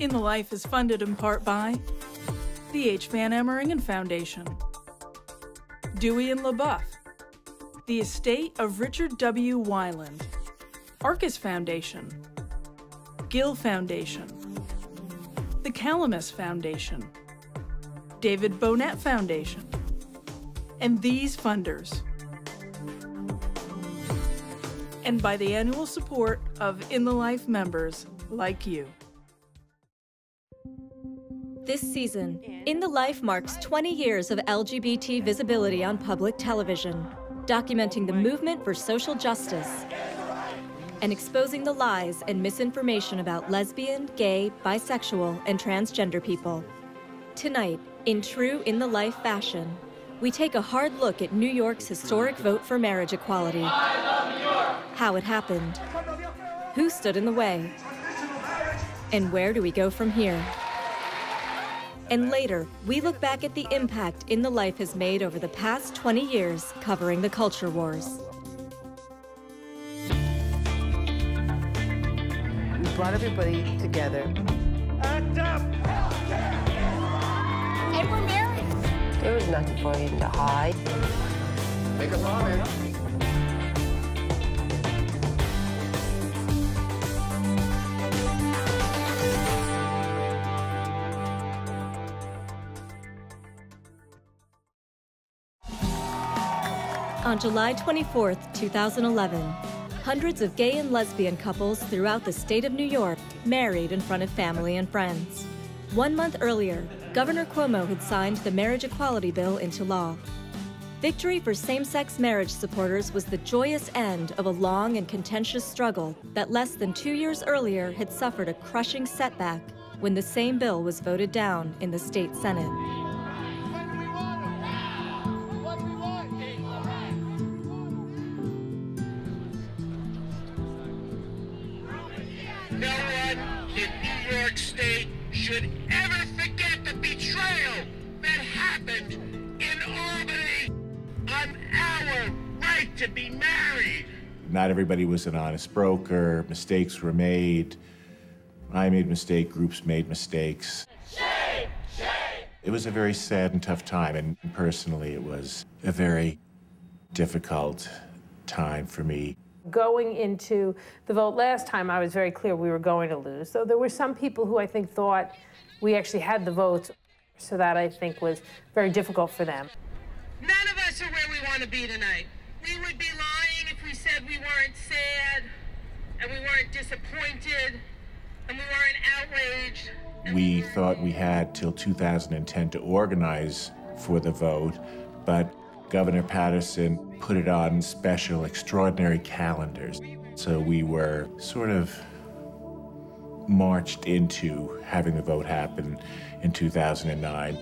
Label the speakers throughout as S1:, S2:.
S1: In the Life is funded in part by the H. Van Emmeringen Foundation, Dewey and LaBeouf, the estate of Richard W. Weiland, Arcus Foundation, Gill Foundation, the Calamus Foundation, David Bonnet Foundation, and these funders, and by the annual support of In the Life members like you.
S2: This season, In the Life marks 20 years of LGBT visibility on public television, documenting the movement for social justice and exposing the lies and misinformation about lesbian, gay, bisexual, and transgender people. Tonight, in true In the Life fashion, we take a hard look at New York's historic vote for marriage equality, how it happened, who stood in the way, and where do we go from here? And later, we look back at the impact In the Life has made over the past 20 years, covering the culture wars.
S3: We brought everybody together.
S4: Act up!
S5: And we're married.
S3: There was nothing for him to hide.
S4: Make a promise.
S2: On July 24, 2011, hundreds of gay and lesbian couples throughout the state of New York married in front of family and friends. 1 month earlier, Governor Cuomo had signed the marriage equality bill into law. Victory for same-sex marriage supporters was the joyous end of a long and contentious struggle that less than 2 years earlier had suffered a crushing setback when the same bill was voted down in the state Senate.
S6: No one in New York State should ever forget the betrayal that happened in Albany on our right to be married.
S7: Not everybody was an honest broker. Mistakes were made. I made mistakes. Groups made mistakes.
S6: Shame! Shame!
S7: It was a very sad and tough time, and personally, it was a very difficult time for me.
S8: Going into the vote last time, I was very clear we were going to lose. So there were some people who I think thought we actually had the votes, so that I think was very difficult for them.
S6: None of us are where we want to be tonight. We would be lying if we said we weren't sad, and we weren't disappointed, and we weren't outraged.
S7: We thought we had till 2010 to organize for the vote, but Governor Patterson put it on special, extraordinary calendars. So we were sort of marched into having the vote happen in 2009.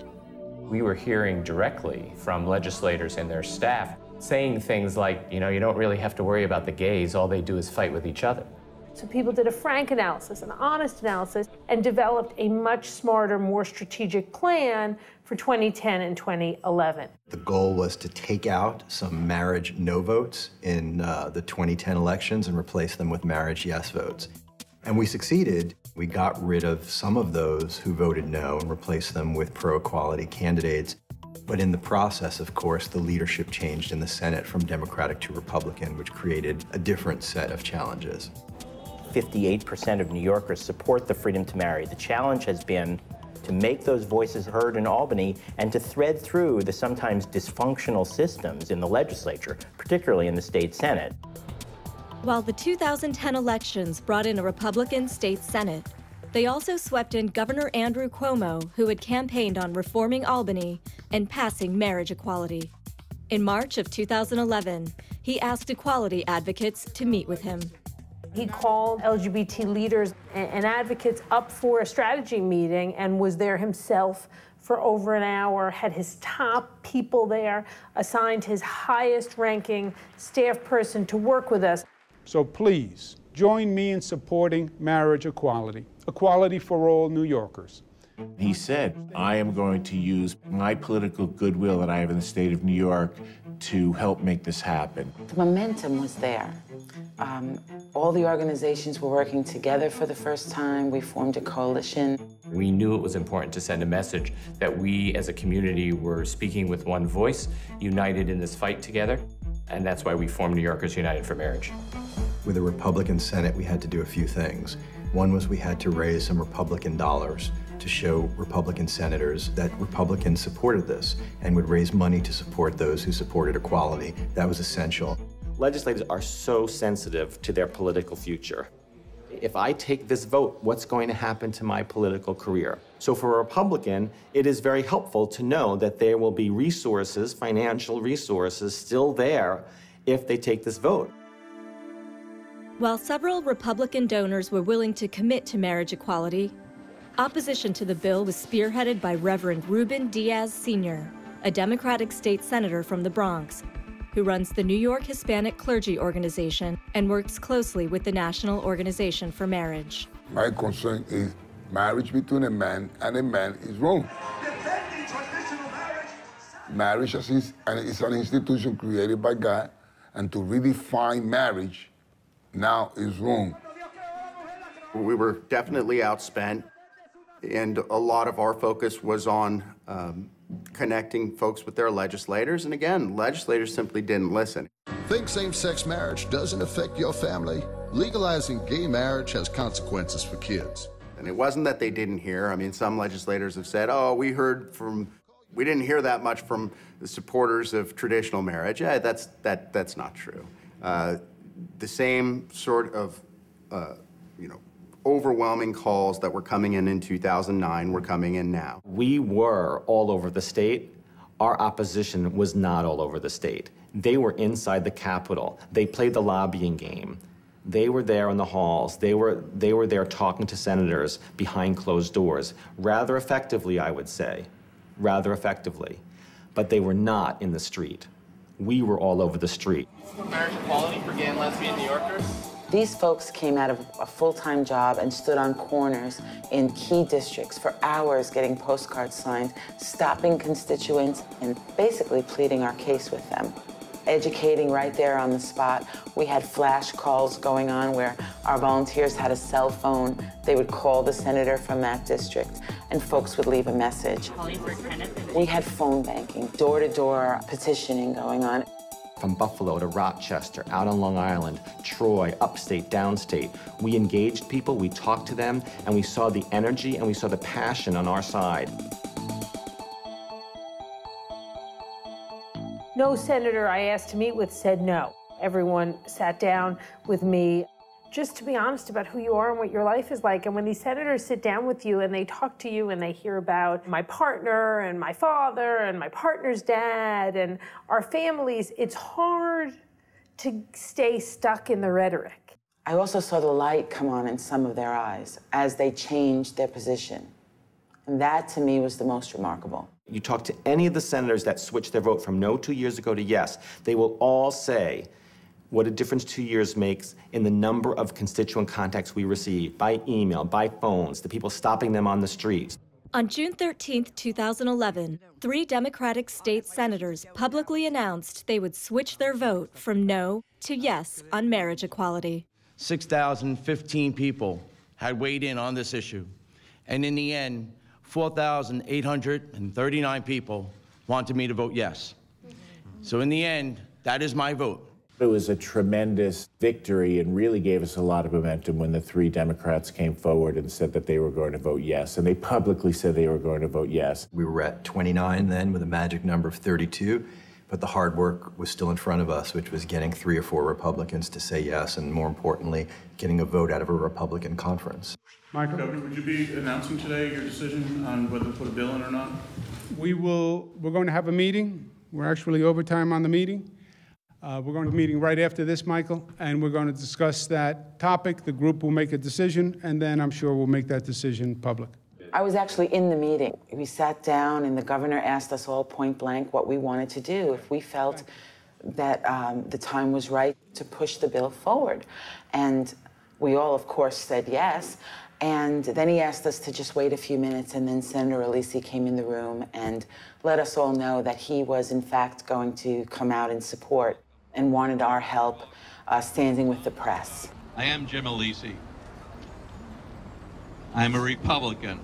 S9: We were hearing directly from legislators and their staff saying things like, you know, you don't really have to worry about the gays, all they do is fight with each other.
S8: So people did a frank analysis, an honest analysis, and developed a much smarter, more strategic plan for 2010 and 2011.
S10: The goal was to take out some marriage no votes in the 2010 elections and replace them with marriage yes votes. And we succeeded. We got rid of some of those who voted no and replaced them with pro-equality candidates. But in the process, of course, the leadership changed in the Senate from Democratic to Republican, which created a different set of challenges.
S11: 58% of New Yorkers support the freedom to marry. The challenge has been to make those voices heard in Albany and to thread through the sometimes dysfunctional systems in the legislature, particularly in the state Senate.
S2: While the 2010 elections brought in a Republican state Senate, they also swept in Governor Andrew Cuomo, who had campaigned on reforming Albany and passing marriage equality. In March of 2011, he asked equality advocates to meet with him.
S8: He called LGBT leaders and advocates up for a strategy meeting and was there himself for over an hour, had his top people there, assigned his highest-ranking staff person to work with us.
S12: So please, join me in supporting marriage equality, equality for all New Yorkers.
S7: He said, I am going to use my political goodwill that I have in the state of New York to help make this happen.
S5: The momentum was there. All the organizations were working together for the first time. We formed a coalition.
S9: We knew it was important to send a message that we as a community were speaking with one voice, united in this fight together, and that's why we formed New Yorkers United for Marriage.
S10: With the Republican Senate, we had to do a few things. One was we had to raise some Republican dollars to show Republican senators that Republicans supported this and would raise money to support those who supported equality. That was essential.
S12: Legislators are so sensitive to their political future. If I take this vote, what's going to happen to my political career? So for a Republican, it is very helpful to know that there will be resources, financial resources, still there if they take this vote.
S2: While several Republican donors were willing to commit to marriage equality, opposition to the bill was spearheaded by Reverend Ruben Diaz Sr., a Democratic state senator from the Bronx, who runs the New York Hispanic Clergy Organization and works closely with the National Organization for Marriage.
S13: My concern is marriage between a man and a man is wrong. Marriage is an institution created by God, and to redefine marriage now is wrong.
S14: We were definitely outspent, and a lot of our focus was on connecting folks with their legislators, and again, legislators simply didn't listen.
S15: Think same-sex marriage doesn't affect your family? Legalizing gay marriage has consequences for kids.
S14: And it wasn't that they didn't hear. I mean, some legislators have said, oh, we didn't hear that much from the supporters of traditional marriage. Yeah, that's not true. The same sort of, overwhelming calls that were coming in 2009 were coming in now.
S12: We were all over the state. Our opposition was not all over the state. They were inside the Capitol. They played the lobbying game. They were there in the halls. They were there talking to senators behind closed doors, rather effectively, I would say, rather effectively. But they were not in the street. We were all over the street.
S16: Marriage equality for gay and lesbian New Yorkers?
S5: These folks came out of a full-time job and stood on corners in key districts for hours getting postcards signed, stopping constituents, and basically pleading our case with them. Educating right there on the spot. We had flash calls going on where our volunteers had a cell phone. They would call the senator from that district, and folks would leave a message. We had phone banking, door-to-door petitioning going on.
S12: From Buffalo to Rochester, out on Long Island, Troy, upstate, downstate. We engaged people, we talked to them, and we saw the energy and we saw the passion on our side.
S8: No senator I asked to meet with said no. Everyone sat down with me just to be honest about who you are and what your life is like. And when these senators sit down with you and they talk to you and they hear about my partner and my father and my partner's dad and our families, it's hard to stay stuck in the rhetoric.
S5: I also saw the light come on in some of their eyes as they changed their position. And that, to me, was the most remarkable.
S12: You talk to any of the senators that switched their vote from no 2 years ago to yes, they will all say what a difference 2 years makes in the number of constituent contacts we receive by email, by phones, the people stopping them on the streets.
S2: On June 13, 2011, 3 Democratic state senators publicly announced they would switch their vote from no to yes on marriage equality.
S17: 6,015 people had weighed in on this issue, and in the end, 4,839 people wanted me to vote yes. So in the end, that is my vote.
S7: It was a tremendous victory and really gave us a lot of momentum when the 3 Democrats came forward and said that they were going to vote yes, and they publicly said they were going to vote yes.
S10: We were at 29 then with a magic number of 32, but the hard work was still in front of us, which was getting 3 or 4 Republicans to say yes, and more importantly, getting a vote out of a Republican conference.
S18: Michael? Governor, would you be announcing today your decision on whether to put a bill in or not?
S19: We're going to have a meeting. We're actually overtime on the meeting. We're going to have a meeting right after this, Michael, and we're going to discuss that topic. The group will make a decision, and then I'm sure we'll make that decision public.
S5: I was actually in the meeting. We sat down, and the governor asked us all point blank what we wanted to do, if we felt that the time was right to push the bill forward. And we all, of course, said yes. And then he asked us to just wait a few minutes, and then Senator Alisi came in the room and let us all know that he was, in fact, going to come out in support and wanted our help standing with the press.
S20: I am Jim Alisi. I'm a Republican.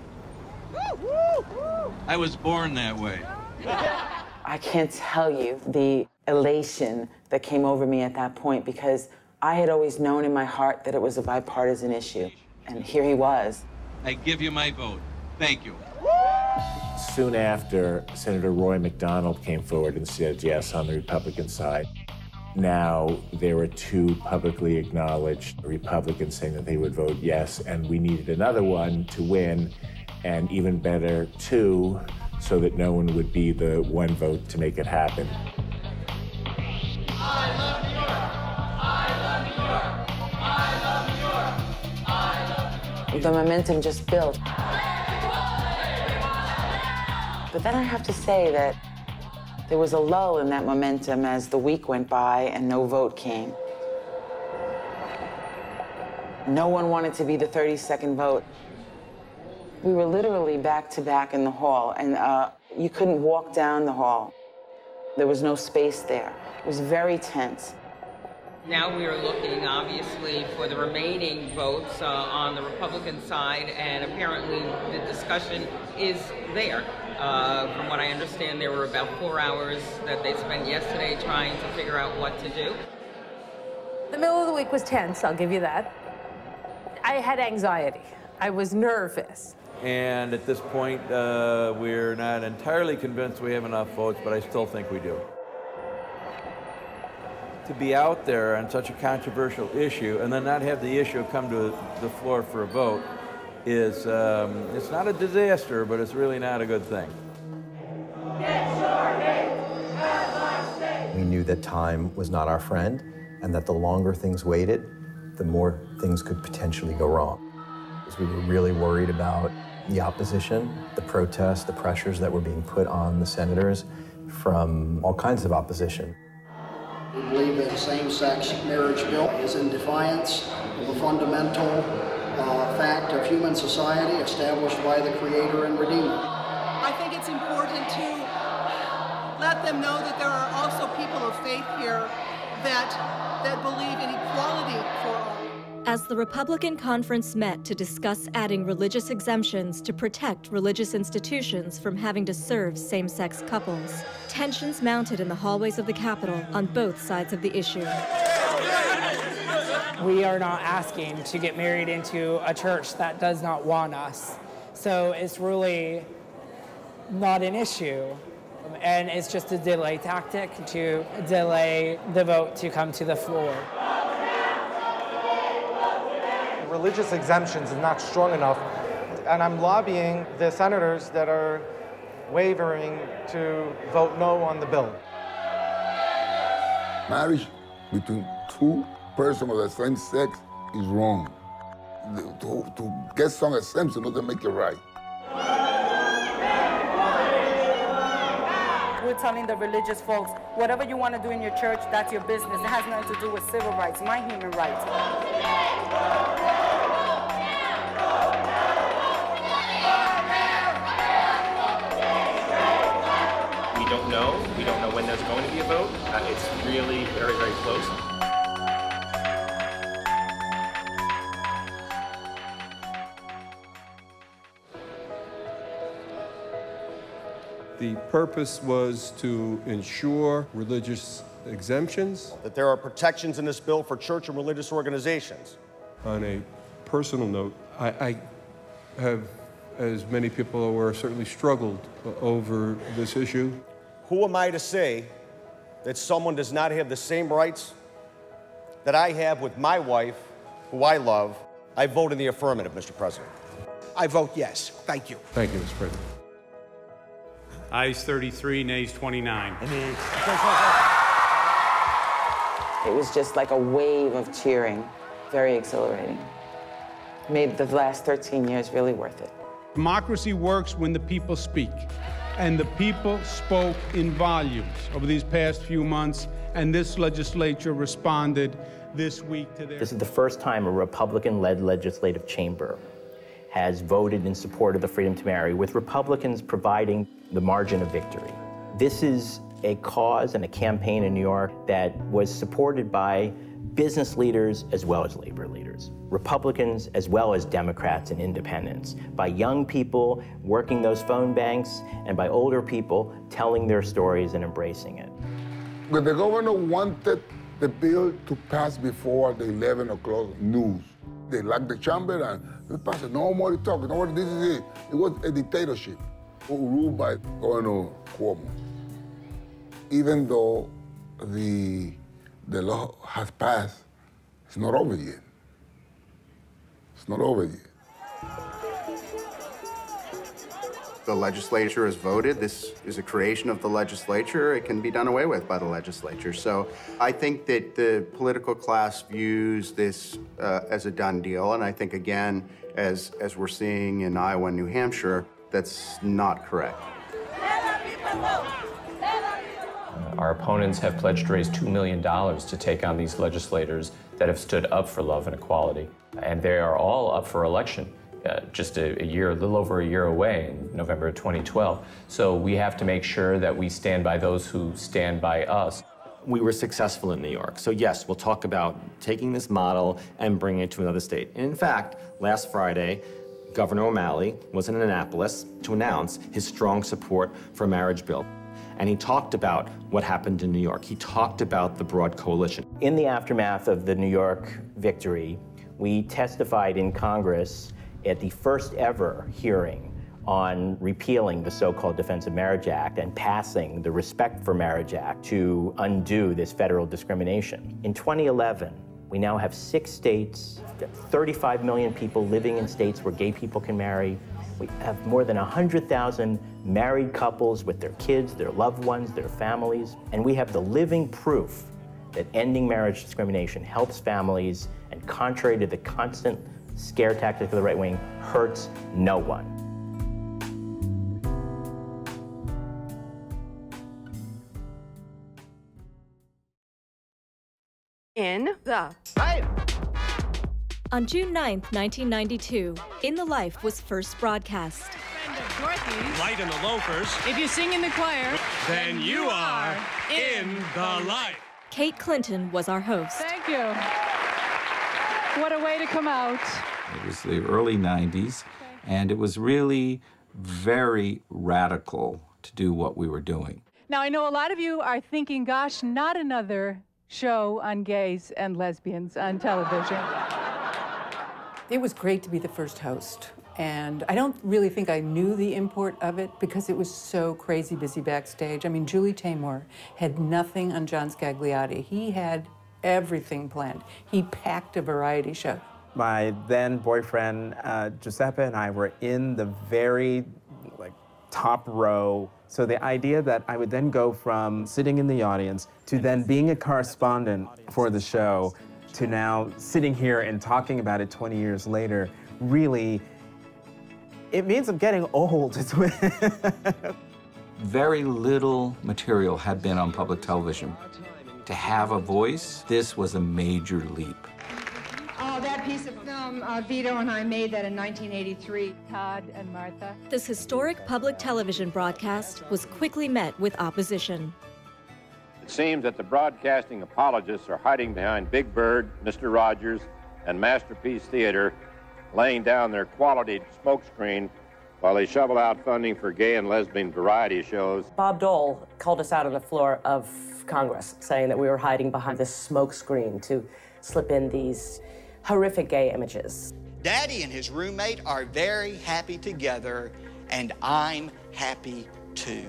S20: I was born that way.
S5: I can't tell you the elation that came over me at that point, because I had always known in my heart that it was a bipartisan issue. And here he was.
S20: I give you my vote. Thank you.
S7: Soon after, Senator Roy McDonald came forward and said yes on the Republican side. Now, there were two publicly acknowledged Republicans saying that they would vote yes, and we needed another one to win, and even better, two, so that no one would be the one vote to make it happen.
S6: I love New York. I love New York. I love New York. I love New York.
S5: The momentum just built. But then I have to say that there was a lull in that momentum as the week went by and no vote came. No one wanted to be the 32nd vote. We were literally back to back in the hall, and you couldn't walk down the hall. There was no space there. It was very tense.
S21: Now we are looking, obviously, for the remaining votes on the Republican side, and apparently the discussion is there. From what I understand, there were about 4 hours that they spent yesterday trying to figure out what to do.
S8: The middle of the week was tense, I'll give you that. I had anxiety. I was nervous.
S22: And at this point, we're not entirely convinced we have enough votes, but I still think we do. To be out there on such a controversial issue and then not have the issue come to the floor for a vote is, it's not a disaster, but it's really not a good thing.
S10: We knew that time was not our friend, and that the longer things waited, the more things could potentially go wrong. Because we were really worried about the opposition, the protests, the pressures that were being put on the senators from all kinds of opposition.
S23: We believe that a same-sex marriage bill is in defiance of a fundamental fact of human society established by the Creator and Redeemer.
S24: I think it's important to let them know that there are also people of faith here that believe in equality for all.
S2: As the Republican conference met to discuss adding religious exemptions to protect religious institutions from having to serve same-sex couples, tensions mounted in the hallways of the Capitol on both sides of the issue.
S25: We are not asking to get married into a church that does not want us. So it's really not an issue. And it's just a delay tactic to delay the vote to come to the floor.
S26: Religious exemptions is not strong enough, and I'm lobbying the senators that are wavering to vote no on the bill.
S13: Marriage between two persons of the same sex is wrong. To get some exemption doesn't make it right.
S24: We're telling the religious folks, whatever you want to do in your church, that's your business. It has nothing to do with civil rights, my human rights.
S9: We don't know when there's going to be a vote. It's really very, very close.
S27: The purpose was to ensure religious exemptions.
S28: That there are protections in this bill for church and religious organizations.
S27: On a personal note, I have, as many people are aware, certainly struggled over this issue.
S28: Who am I to say that someone does not have the same rights that I have with my wife, who I love? I vote in the affirmative, Mr. President.
S29: I vote yes. Thank you.
S27: Thank you, Mr. President.
S30: Ayes 33, nays 29.
S5: It was just like a wave of cheering, very exhilarating. Made the last 13 years really worth it.
S19: Democracy works when the people speak. And the people spoke in volumes over these past few months, and this legislature responded this week to their...
S11: This is the first time a Republican-led legislative chamber has voted in support of the freedom to marry, with Republicans providing the margin of victory. This is a cause and a campaign in New York that was supported by business leaders as well as labor leaders, Republicans as well as Democrats and independents, by young people working those phone banks, and by older people telling their stories and embracing it.
S13: But the governor wanted the bill to pass before the 11 o'clock news. They locked the chamber and we passed it. No more talking. No more, this is it. It was a dictatorship ruled by Governor Cuomo. Even though the law has passed, it's not over yet. It's not over yet.
S1: The legislature has voted. This is a creation of the legislature. It can be done away with by the legislature. So I think that the political class views this as a done deal. And I think, again, as we're seeing in Iowa and New Hampshire, that's not correct.
S9: Our opponents have pledged to raise $2 million to take on these legislators that have stood up for love and equality. And they are all up for election. Just a little over a year away in November 2012. So we have to make sure that we stand by those who stand by us.
S3: We were successful in New York. So yes, we'll talk about taking this model and bringing it to another state. And in fact, last Friday, Governor O'Malley was in Annapolis to announce his strong support for a marriage bill. And he talked about what happened in New York. He talked about the broad coalition.
S11: In the aftermath of the New York victory, we testified in Congress at the first ever hearing on repealing the so-called Defense of Marriage Act and passing the Respect for Marriage Act to undo this federal discrimination. In 2011, we now have 6 states, 35 million people living in states where gay people can marry. We have more than 100,000 married couples with their kids, their loved ones, their families. And we have the living proof that ending marriage discrimination helps families, and contrary to the constant scare tactic of the right wing, hurts no one.
S4: In the
S2: On June 9th, 1992, In the Life was first broadcast.
S12: Light in the loafers.
S4: If you sing in the choir,
S12: Then you are in the life.
S2: Kate Clinton was our host.
S4: Thank you. What a way to come out.
S14: It was the early 90s, and it was really very radical to do what we were doing.
S4: Now, I know a lot of you are thinking, gosh, not another show on gays and lesbians on television.
S15: It was great to be the first host. And I don't really think I knew the import of it because it was so crazy busy backstage. I mean, Julie Taymor had nothing on John Scagliotti. He had everything planned. He packed a variety show.
S16: My then boyfriend, Giuseppe, and I were in the very top row. So the idea that I would then go from sitting in the audience to then being a correspondent for the show to now sitting here and talking about it 20 years later, really, it means I'm getting old.
S14: Very little material had been on public television. To have a voice, this was a major leap.
S17: Oh, that piece of film, Vito and I made that in 1983.
S4: Todd and Martha.
S2: This historic public television broadcast was quickly met with opposition.
S18: It seems that the broadcasting apologists are hiding behind Big Bird, Mr. Rogers, and Masterpiece Theater, laying down their quality smokescreen while they shovel out funding for gay and lesbian variety shows.
S20: Bob Dole called us out on the floor of Congress, saying that we were hiding behind this smokescreen to slip in these horrific gay images.
S31: Daddy and his roommate are very happy together, and I'm happy too.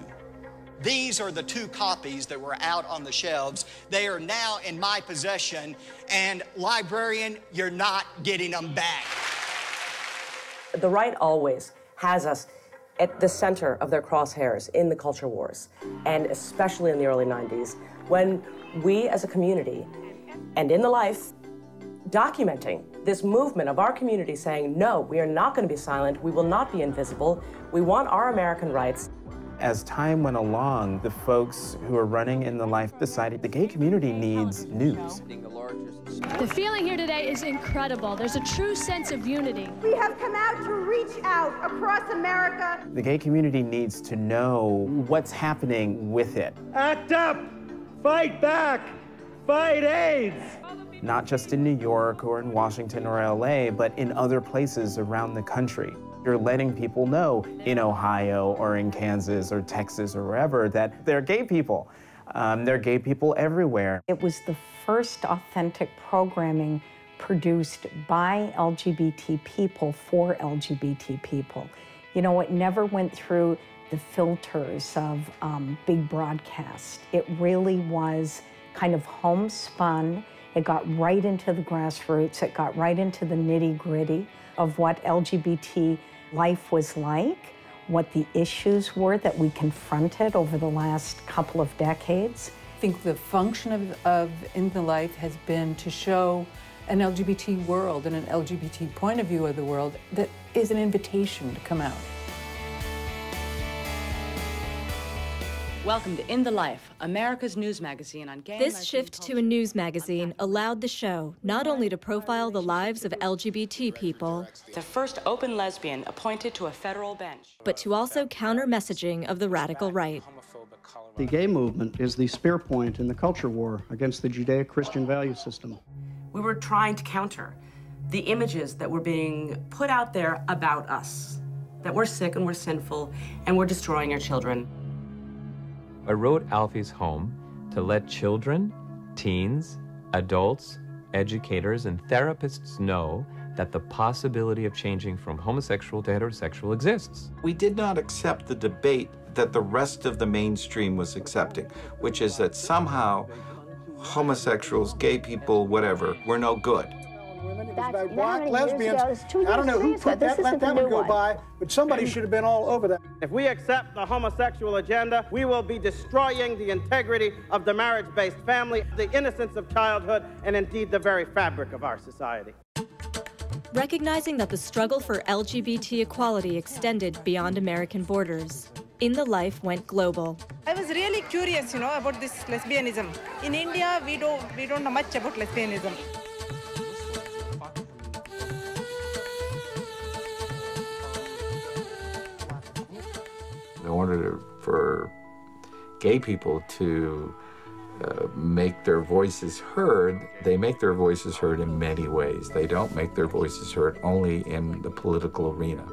S31: These are the 2 copies that were out on the shelves. They are now in my possession, and librarian, you're not getting them back.
S20: The right always has us at the center of their crosshairs in the culture wars, and especially in the early 90s, when we as a community, and In the Life, documenting this movement of our community saying, no, we are not going to be silent, we will not be invisible, we want our American rights.
S16: As time went along, the folks who were running In the Life decided the gay community needs news.
S6: The feeling here today is incredible. There's a true sense of unity.
S17: We have come out to reach out across America.
S16: The gay community needs to know what's happening with it.
S7: Act up! Fight back! Fight AIDS!
S16: Not just in New York or in Washington or LA, but in other places around the country. You're letting people know in Ohio or in Kansas or Texas or wherever that they're gay people. There are gay people everywhere.
S8: It was the first authentic programming produced by LGBT people for LGBT people. You know, it never went through the filters of big broadcast. It really was kind of homespun. It got right into the grassroots. It got right into the nitty-gritty of what LGBT life was like, what the issues were that we confronted over the last couple of decades.
S15: I think the function of In the Life has been to show an LGBT world and an LGBT point of view of the world that is an invitation to come out.
S10: Welcome to In the Life, America's news magazine on gay.
S2: This shift to a news magazine allowed the show not only to profile the lives of LGBT people,
S10: the first open lesbian appointed to a federal bench,
S2: but to also counter messaging of the radical right.
S21: The gay movement is the spear point in the culture war against the Judeo-Christian value system.
S10: we were trying to counter the images that were being put out there about us, that we're sick and we're sinful and we're destroying our children.
S22: I wrote Alfie's Home to let children, teens, adults, educators, and therapists know that the possibility of changing from homosexual to heterosexual exists.
S14: We did not accept the debate that the rest of the mainstream was accepting, which is that somehow homosexuals, gay people, whatever, were no good.
S7: By black lesbians, I don't know who put that, let that one go by, but somebody should have been all over that.
S23: If we accept the homosexual agenda, we will be destroying the integrity of the marriage-based family, the innocence of childhood, and indeed the very fabric of our society.
S2: Recognizing that the struggle for LGBT equality extended beyond American borders, In the Life went global.
S24: I was really curious, about this lesbianism. In India, we don't know much about lesbianism.
S14: In order for gay people to make their voices heard, they make their voices heard in many ways. They don't make their voices heard only in the political arena.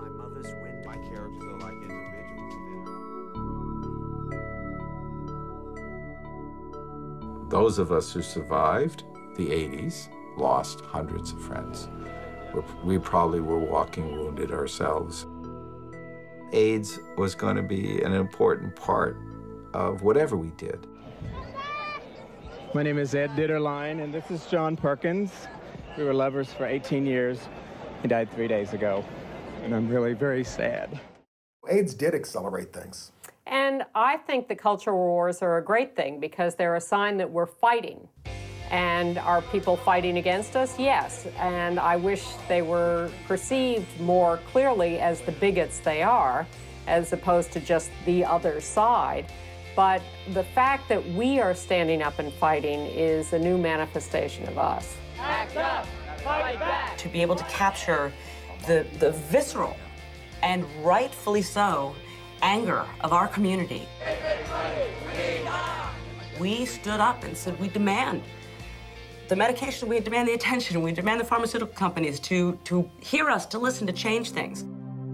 S14: Those of us who survived the 80s lost hundreds of friends. We probably were walking wounded ourselves. AIDS was going to be an important part of whatever we did.
S25: My name is Ed Ditterline, and this is John Perkins. We were lovers for 18 years. He died 3 days ago, and I'm really very sad.
S26: AIDS did accelerate things.
S28: And I think the culture wars are a great thing because they're a sign that we're fighting. And are people fighting against us? Yes. And I wish they were perceived more clearly as the bigots they are, as opposed to just the other side. But the fact that we are standing up and fighting is a new manifestation of us.
S10: Act up, fight back. To be able to capture the visceral and rightfully so anger of our community. We stood up and said, we demand the medication, we demand the attention, we demand the pharmaceutical companies to hear us, to listen, to change things.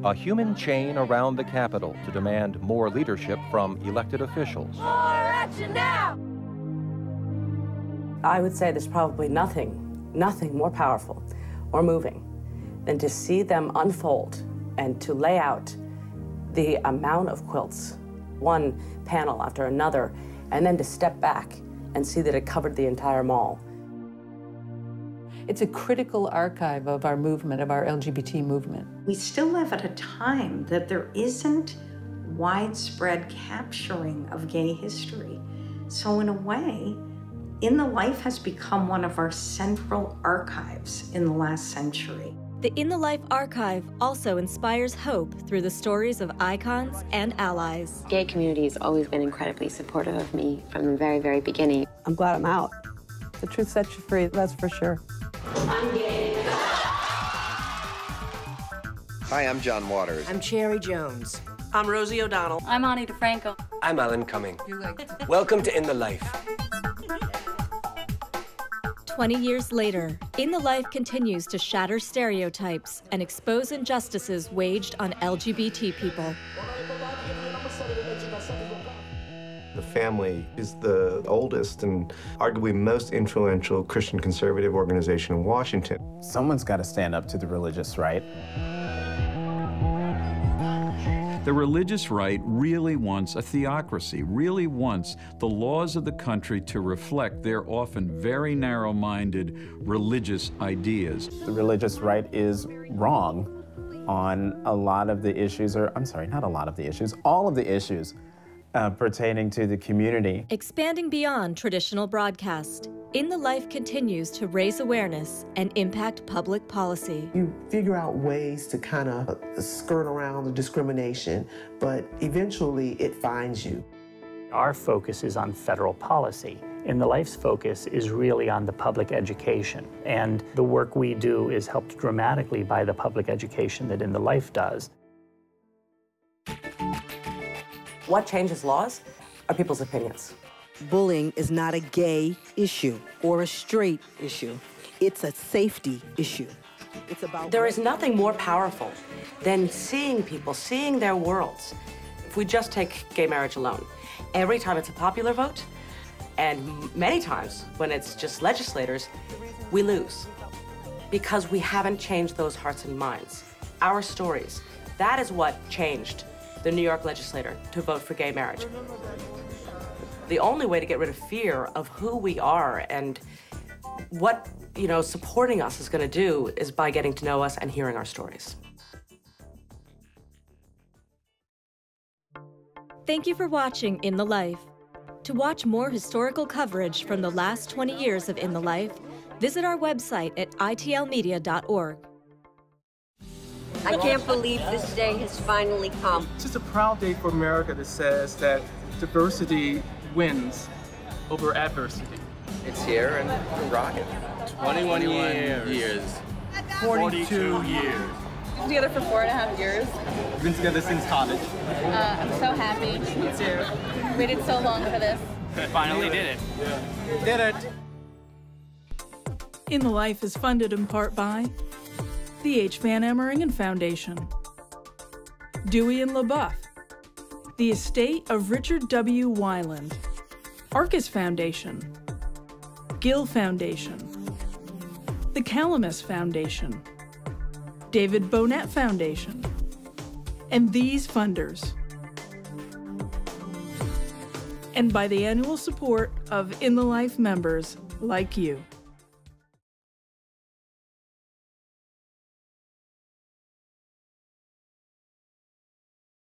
S32: A human chain around the Capitol to demand more leadership from elected officials.
S10: More action now! I would say there's probably nothing more powerful or moving than to see them unfold and to lay out the amount of quilts, one panel after another, and then to step back and see that it covered the entire mall.
S15: It's a critical archive of our movement, of our LGBT movement.
S32: We still live at a time that there isn't widespread capturing of gay history. So in a way, In the Life has become one of our central archives in the last century.
S2: The In the Life archive also inspires hope through the stories of icons and allies.
S33: The gay community has always been incredibly supportive of me from the very, very beginning.
S34: I'm glad I'm out.
S10: The truth sets you free, that's for sure.
S1: I'm gay.
S3: Hi, I'm John Waters.
S4: I'm Cherry Jones.
S5: I'm Rosie O'Donnell.
S4: I'm Ani DeFranco.
S5: I'm Alan Cumming. Welcome to In the Life.
S2: 20 years later, In the Life continues to shatter stereotypes and expose injustices waged on LGBT people.
S9: The family is the oldest and arguably most influential Christian conservative organization in Washington.
S16: Someone's got to stand up to the religious right.
S11: The religious right really wants a theocracy, really wants the laws of the country to reflect their often very narrow-minded religious ideas.
S16: The religious right is wrong on a lot of the issues, or I'm sorry, not a lot of the issues, all of the issues pertaining to the community.
S2: Expanding beyond traditional broadcast, In the Life continues to raise awareness and impact public policy.
S12: You figure out ways to kind of skirt around the discrimination, but eventually it finds you.
S13: Our focus is on federal policy. In the Life's focus is really on the public education. And the work we do is helped dramatically by the public education that In the Life does.
S20: What changes laws are people's opinions.
S4: Bullying is not a gay issue or a straight issue. It's a safety issue. It's about...
S20: There is nothing more powerful than seeing people, seeing their worlds. If we just take gay marriage alone, every time it's a popular vote, and many times when it's just legislators, we lose. Because we haven't changed those hearts and minds. Our stories, that is what changed the New York legislator to vote for gay marriage. The only way to get rid of fear of who we are and what, supporting us is going to do is by getting to know us and hearing our stories.
S2: Thank you for watching In the Life. To watch more historical coverage from the last 20 years of In the Life, visit our website at itlmedia.org.
S4: I can't believe this day has finally come.
S25: It's just a proud day for America that says that diversity wins over adversity.
S5: It's here and we're rocking. 21 years.
S25: 42 years.
S19: Together for 4.5 years.
S25: We've been together since college.
S19: I'm so happy.
S25: Me too.
S19: Waited so long for this.
S25: Finally did it. Yeah. Did it.
S27: In the Life is funded in part by the H. Van Emmeringen Foundation, Dewey and LaBeouf, the estate of Richard W. Weiland, Arcus Foundation, Gill Foundation, the Calamus Foundation, David Bonnet Foundation, and these funders. And by the annual support of In the Life members like you.